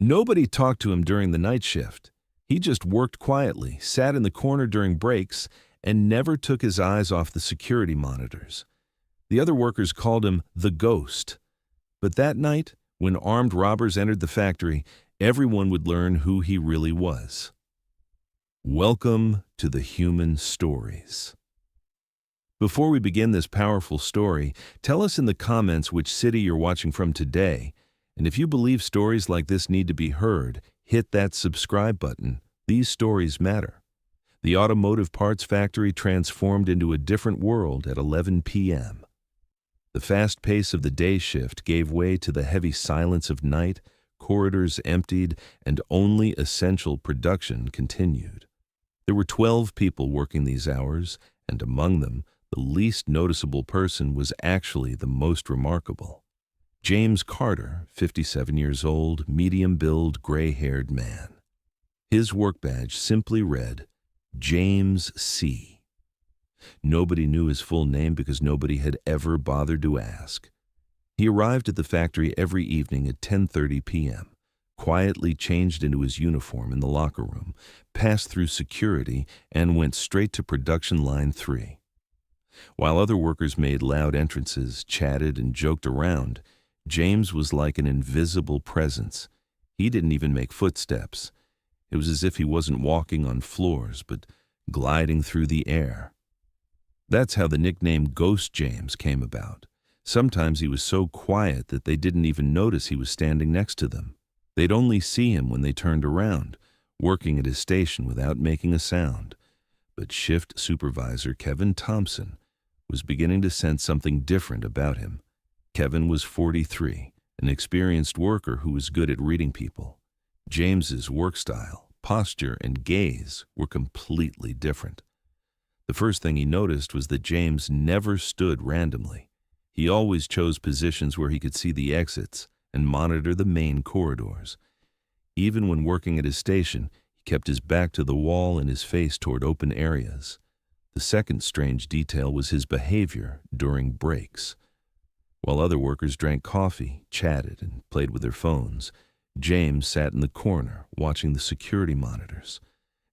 Nobody talked to him during the night shift. He just worked quietly, sat in the corner during breaks, and never took his eyes off the security monitors. The other workers called him the Ghost. But that night, when armed robbers entered the factory, everyone would learn who he really was. Welcome to the Human Stories. Before we begin this powerful story, tell us in the comments which city you're watching from today. And if you believe stories like this need to be heard, hit that subscribe button. These stories matter. The automotive parts factory transformed into a different world at 11 p.m. The fast pace of the day shift gave way to the heavy silence of night, corridors emptied, and only essential production continued. There were 12 people working these hours, and among them, the least noticeable person was actually the most remarkable. James Carter, 57 years old, medium-build, gray-haired man. His work badge simply read, James C. Nobody knew his full name because nobody had ever bothered to ask. He arrived at the factory every evening at 10:30 p.m., quietly changed into his uniform in the locker room, passed through security, and went straight to production line 3. While other workers made loud entrances, chatted, and joked around, James was like an invisible presence. He didn't even make footsteps. It was as if he wasn't walking on floors, but gliding through the air. That's how the nickname Ghost James came about. Sometimes he was so quiet that they didn't even notice he was standing next to them. They'd only see him when they turned around, working at his station without making a sound. But shift supervisor Kevin Thompson was beginning to sense something different about him. Kevin was 43, an experienced worker who was good at reading people. James's work style, posture, and gaze were completely different. The first thing he noticed was that James never stood randomly. He always chose positions where he could see the exits and monitor the main corridors. Even when working at his station, he kept his back to the wall and his face toward open areas. The second strange detail was his behavior during breaks. While other workers drank coffee, chatted, and played with their phones, James sat in the corner watching the security monitors.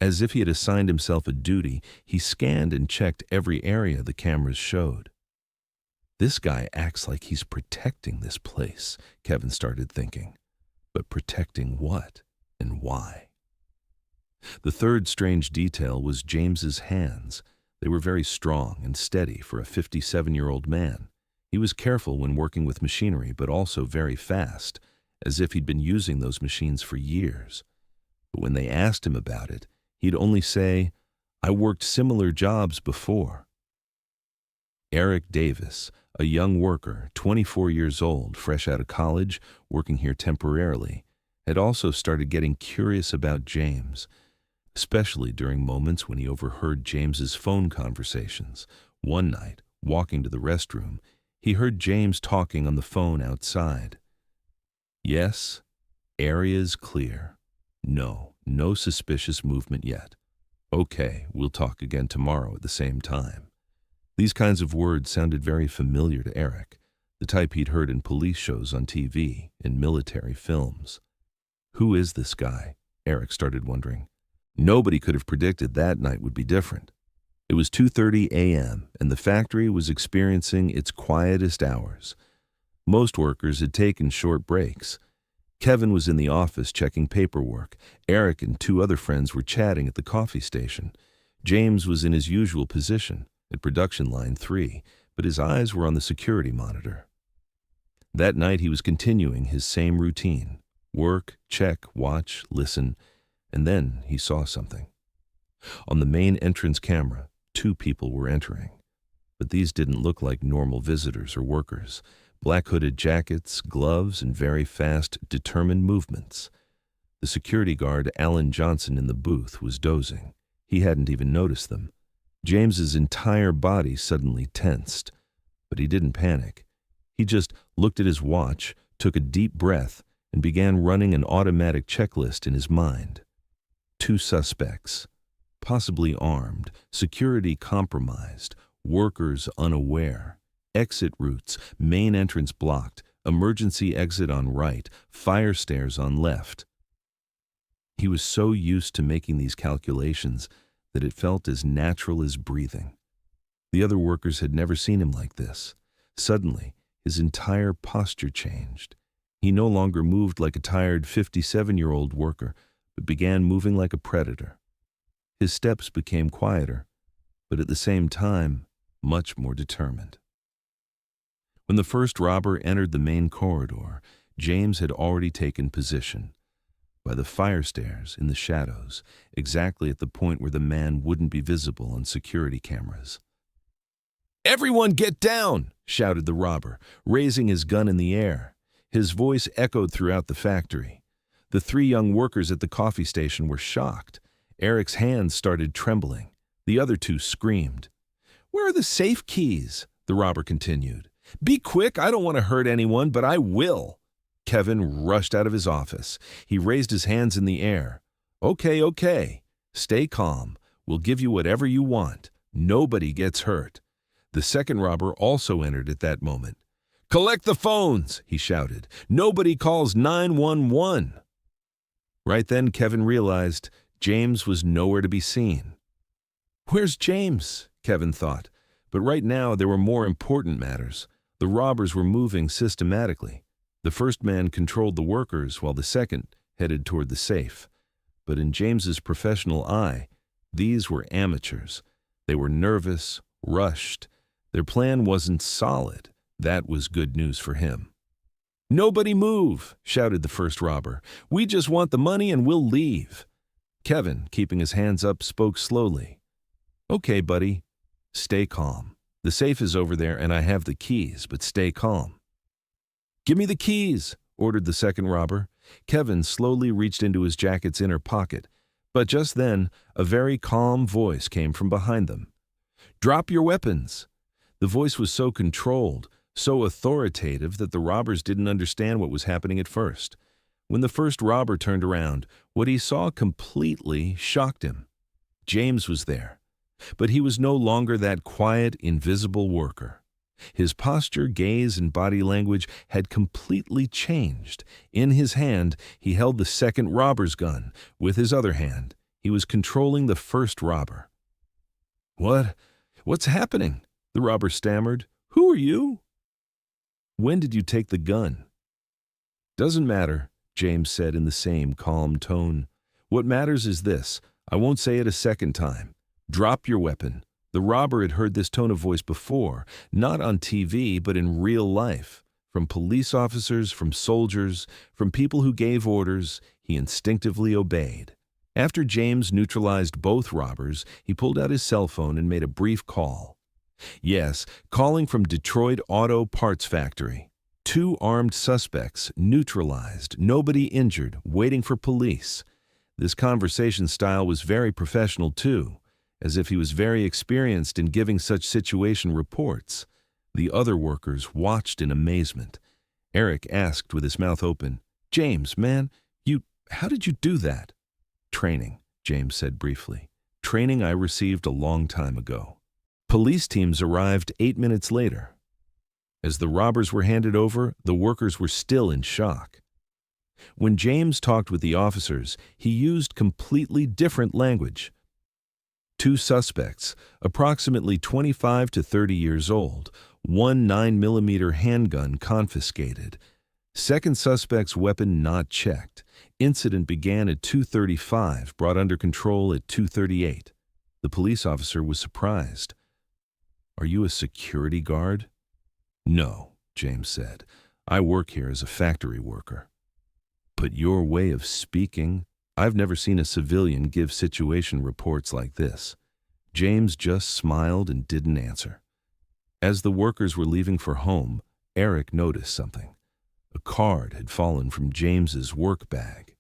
As if he had assigned himself a duty, he scanned and checked every area the cameras showed. This guy acts like he's protecting this place, Kevin started thinking. But protecting what and why? The third strange detail was James's hands. They were very strong and steady for a 57-year-old man. He was careful when working with machinery, but also very fast, as if he'd been using those machines for years. But when they asked him about it, he'd only say, "I worked similar jobs before." Eric Davis, a young worker, 24 years old, fresh out of college, working here temporarily, had also started getting curious about James, especially during moments when he overheard James's phone conversations. One night, walking to the restroom, he heard James talking on the phone outside. Yes, area's clear. No suspicious movement yet. Okay, we'll talk again tomorrow at the same time. These kinds of words sounded very familiar to Eric, the type he'd heard in police shows on TV, in military films. Who is this guy? Eric started wondering. Nobody could have predicted that night would be different. It was 2:30 a.m., and the factory was experiencing its quietest hours. Most workers had taken short breaks. Kevin was in the office checking paperwork. Eric and 2 other friends were chatting at the coffee station. James was in his usual position, at production line 3, but his eyes were on the security monitor. That night he was continuing his same routine. Work, check, watch, listen, and then he saw something. On the main entrance camera, 2 people were entering. But these didn't look like normal visitors or workers. Black hooded jackets, gloves, and very fast, determined movements. The security guard, Alan Johnson, in the booth was dozing. He hadn't even noticed them. James's entire body suddenly tensed, but he didn't panic. He just looked at his watch, took a deep breath, and began running an automatic checklist in his mind. 2 suspects, possibly armed, security compromised, workers unaware, exit routes, main entrance blocked, emergency exit on right, fire stairs on left. He was so used to making these calculations that it felt as natural as breathing. The other workers had never seen him like this. Suddenly, his entire posture changed. He no longer moved like a tired 57-year-old worker, but began moving like a predator. His steps became quieter, but at the same time, much more determined. When the first robber entered the main corridor, James had already taken position. By the fire stairs, in the shadows, exactly at the point where the man wouldn't be visible on security cameras. "Everyone get down!" shouted the robber, raising his gun in the air. His voice echoed throughout the factory. The three young workers at the coffee station were shocked. Eric's hands started trembling. The other two screamed. "Where are the safe keys?" the robber continued. "Be quick, I don't want to hurt anyone, but I will." Kevin rushed out of his office. He raised his hands in the air. Okay. Stay calm. We'll give you whatever you want. Nobody gets hurt." The second robber also entered at that moment. "Collect the phones," he shouted. "Nobody calls 911. Right then, Kevin realized James was nowhere to be seen. "Where's James?" Kevin thought. But right now, there were more important matters. The robbers were moving systematically. The first man controlled the workers, while the second headed toward the safe. But in James's professional eye, these were amateurs. They were nervous, rushed. Their plan wasn't solid. That was good news for him. "Nobody move," shouted the first robber. "We just want the money and we'll leave." Kevin, keeping his hands up, spoke slowly. "Okay, buddy. Stay calm. The safe is over there and I have the keys, but stay calm." "Give me the keys," ordered the second robber. Kevin slowly reached into his jacket's inner pocket, but just then, a very calm voice came from behind them. "Drop your weapons." The voice was so controlled, so authoritative that the robbers didn't understand what was happening at first. When the first robber turned around, what he saw completely shocked him. James was there, but he was no longer that quiet, invisible worker. His posture, gaze, and body language had completely changed. In his hand, he held the second robber's gun. With his other hand, he was controlling the first robber. What's happening?" the robber stammered. "Who are you?" "When did you take the gun?" "Doesn't matter," James said in the same calm tone. "What matters is this. I won't say it a second time. Drop your weapon." The robber had heard this tone of voice before, not on TV, but in real life. From police officers, from soldiers, from people who gave orders, he instinctively obeyed. After James neutralized both robbers, he pulled out his cell phone and made a brief call. Yes, calling from Detroit Auto Parts Factory. 2 armed suspects, neutralized, nobody injured, waiting for police. This conversation style was very professional too, as if he was very experienced in giving such situation reports. The other workers watched in amazement. Eric asked with his mouth open, "James, man, how did you do that?" "Training," James said briefly. "Training I received a long time ago." Police teams arrived 8 minutes later. As the robbers were handed over, the workers were still in shock. When James talked with the officers, he used completely different language. 2 suspects, approximately 25 to 30 years old, 1 9mm handgun confiscated. Second suspect's weapon not checked. Incident began at 2:35, brought under control at 2:38. The police officer was surprised. "Are you a security guard?" "No," James said. "I work here as a factory worker." "But your way of speaking, I've never seen a civilian give situation reports like this." James just smiled and didn't answer. As the workers were leaving for home, Eric noticed something. A card had fallen from James's work bag.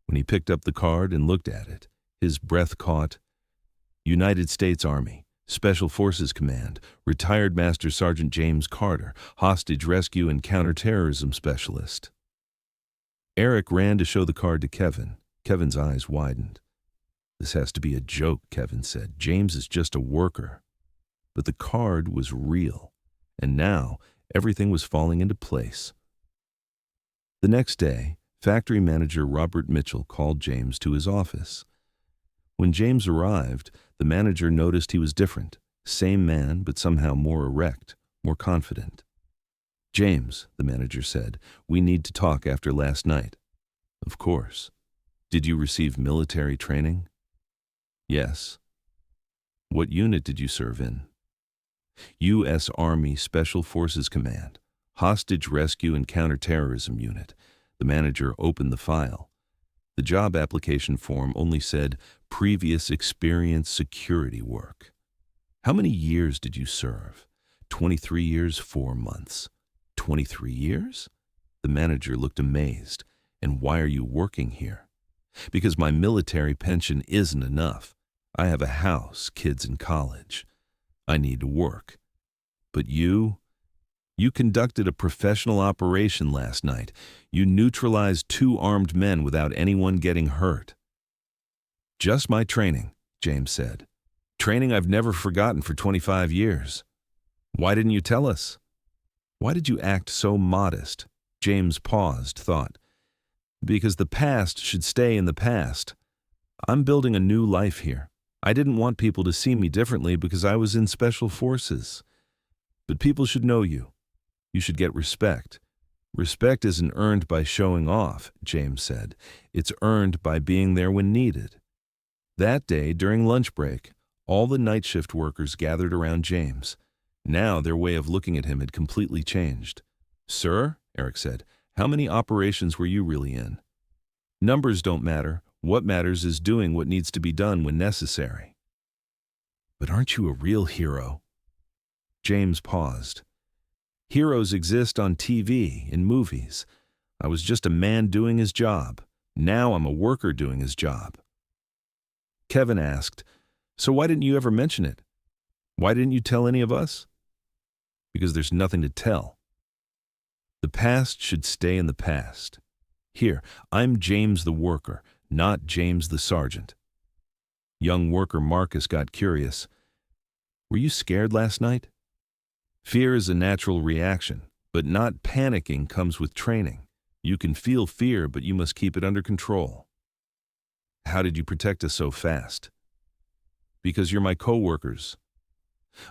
When he picked up the card and looked at it, his breath caught. "United States Army, Special Forces Command, retired Master Sergeant James Carter, hostage rescue and counterterrorism specialist." Eric ran to show the card to Kevin. Kevin's eyes widened. "This has to be a joke," Kevin said. "James is just a worker." But the card was real, and now everything was falling into place. The next day, Factory manager Robert Mitchell called James to his office. When James arrived, the manager noticed he was different. Same man, but somehow more erect, more confident. "James," the manager said, "we need to talk after last night." "Of course. Did you receive military training?" "Yes." "What unit did you serve in?" U.S. Army Special Forces Command, Hostage Rescue and Counterterrorism Unit. The manager opened the file. The job application form only said, "Previous experience security work." "How many years did you serve?" 23 years, 4 months. 23 years? The manager looked amazed. "And why are you working here?" "Because my military pension isn't enough. I have a house, kids in college. I need to work." "But you conducted a professional operation last night. You neutralized 2 armed men without anyone getting hurt." "Just my training," James said. "Training I've never forgotten for 25 years. Why didn't you tell us?" "Why did you act so modest?" James paused, thought. "Because the past should stay in the past. I'm building a new life here. I didn't want people to see me differently because I was in special forces. But people should know you. You should get respect. Respect isn't earned by showing off," James said. "It's earned by being there when needed." That day, during lunch break, all the night shift workers gathered around James. Now their way of looking at him had completely changed. "Sir," Eric said, "how many operations were you really in?" "Numbers don't matter. What matters is doing what needs to be done when necessary." "But aren't you a real hero?" James paused. "Heroes exist on TV, in movies. I was just a man doing his job. Now I'm a worker doing his job." Kevin asked, "So why didn't you ever mention it? Why didn't you tell any of us?" "Because there's nothing to tell. The past should stay in the past. Here, I'm James the worker, not James the sergeant." Young worker Marcus got curious. "Were you scared last night?" "Fear is a natural reaction, but not panicking comes with training. You can feel fear, but you must keep it under control." "How did you protect us so fast?" "Because you're my co-workers.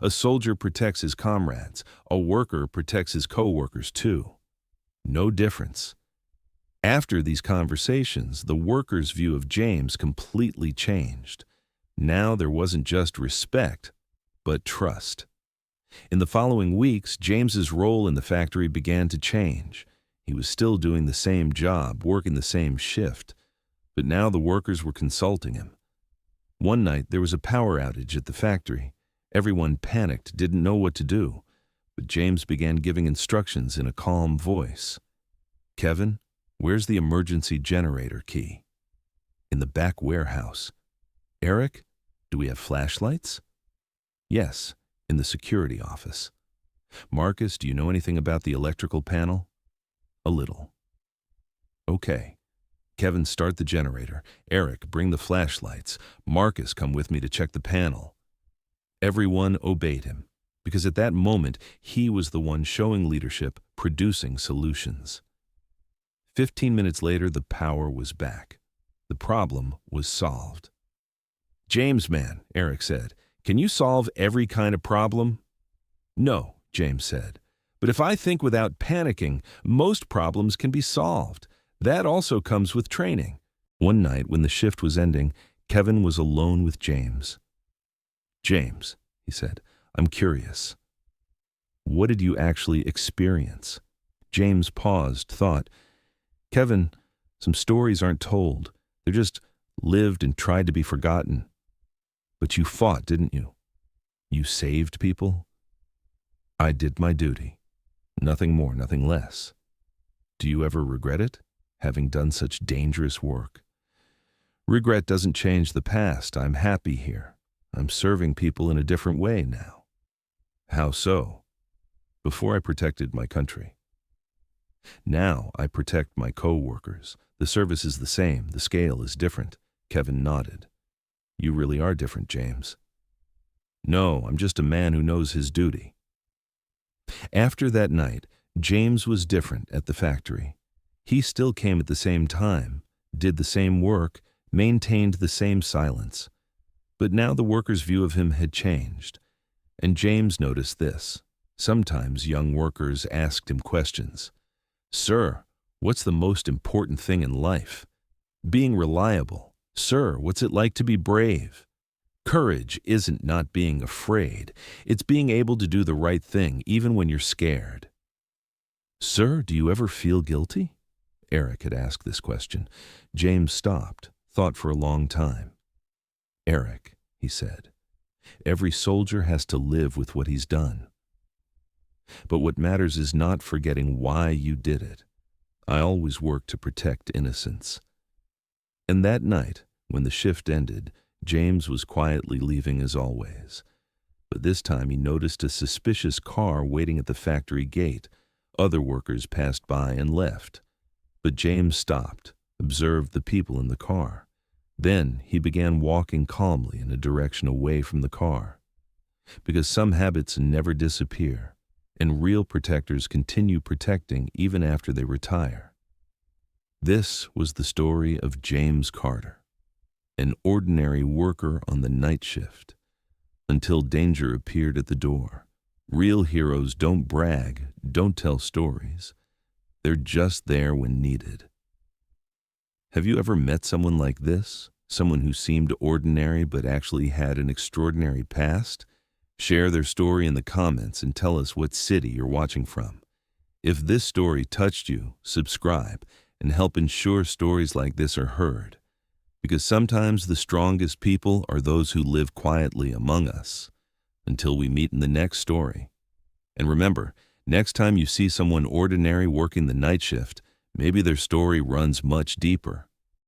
A soldier protects his comrades. A worker protects his co-workers too. No difference." After these conversations, the workers' view of James completely changed. Now there wasn't just respect, but trust. In the following weeks, James's role in the factory began to change. He was still doing the same job, working the same shift, but now the workers were consulting him. One night, there was a power outage at the factory. Everyone panicked, didn't know what to do, but James began giving instructions in a calm voice. "Kevin, where's the emergency generator key?" "In the back warehouse." "Eric, do we have flashlights?" "Yes, in the security office." "Marcus, do you know anything about the electrical panel?" "A little." "Okay. Kevin, start the generator. Eric, bring the flashlights. Marcus, come with me to check the panel." Everyone obeyed him, because at that moment, he was the one showing leadership, producing solutions. 15 minutes later, the power was back. The problem was solved. "James, man," Eric said, "can you solve every kind of problem?" "No," James said. "But if I think without panicking, most problems can be solved. That also comes with training." One night, when the shift was ending, Kevin was alone with James. "James," he said, "I'm curious. What did you actually experience?" James paused, thought. "Kevin, some stories aren't told. They're just lived and tried to be forgotten. But you fought, didn't you? You saved people?" "I did my duty. Nothing more, nothing less." "Do you ever regret it, having done such dangerous work?" "Regret doesn't change the past. I'm happy here. I'm serving people in a different way now." "How so?" "Before I protected my country. Now I protect my co-workers. The service is the same. The scale is different." Kevin nodded. "You really are different, James." "No, I'm just a man who knows his duty." After that night, James was different at the factory. He still came at the same time, did the same work, maintained the same silence. But now the workers' view of him had changed. And James noticed this. Sometimes young workers asked him questions. "Sir, what's the most important thing in life?" "Being reliable." "Sir, what's it like to be brave?" Courage isn't not being afraid. It's being able to do the right thing even when you're scared. "Sir, do you ever feel guilty?" Eric had asked this question. James stopped, thought for a long time. "Eric," he said, "every soldier has to live with what he's done. But what matters is not forgetting why you did it. I always work to protect innocence." And that night, when the shift ended, James was quietly leaving as always. But this time he noticed a suspicious car waiting at the factory gate. Other workers passed by and left. But James stopped, observed the people in the car. Then he began walking calmly in a direction away from the car. Because some habits never disappear, and real protectors continue protecting even after they retire. This was the story of James Carter, an ordinary worker on the night shift, until danger appeared at the door. Real heroes don't brag, don't tell stories. They're just there when needed. Have you ever met someone like this? Someone who seemed ordinary but actually had an extraordinary past? Share their story in the comments and tell us what city you're watching from. If this story touched you, subscribe and help ensure stories like this are heard. Because sometimes the strongest people are those who live quietly among us. Until we meet in the next story. And remember, next time you see someone ordinary working the night shift, maybe their story runs much deeper.